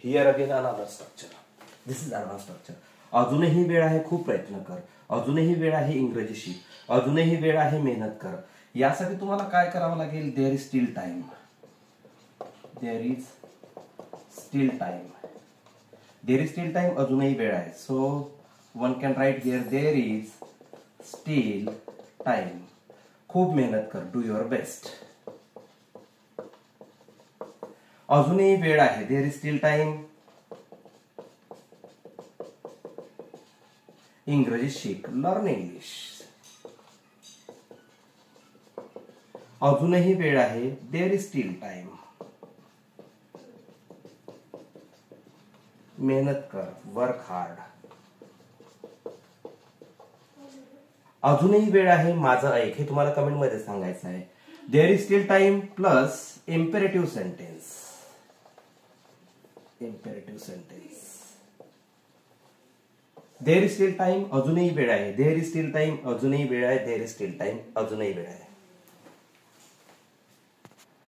Here again another structure. This is another structure. अजूनही वेळ आहे, खूप प्रयत्न कर. अजूनही वेळ आहे, इंग्रजी शिक. अजूनही वेळ आहे, मेहनत कर. यासाठी तुम्हाला काय करावं लागेल? There is still time. There is still time. There is still time. अजूनही वेळ आहे. So one can write here there is still time. खूप मेहनत कर. Do your best. अजूनही वेळ आहे. There is still time. इंग्रजी शिक. Learn English. अजूनही वेळ आहे. There is still time. मेहनत कर. Work hard. अजूनही वेळ आहे, माझं ऐक. हे तुम्हाला कमेंट मध्ये सांगायचं आहे. There is still time plus imperative sentence. Imperative sentence. There is still time. अजूनही वेळ आहे. There is still time. अजूनही वेळ आहे. There is still time. अजूनही वेळ आहे.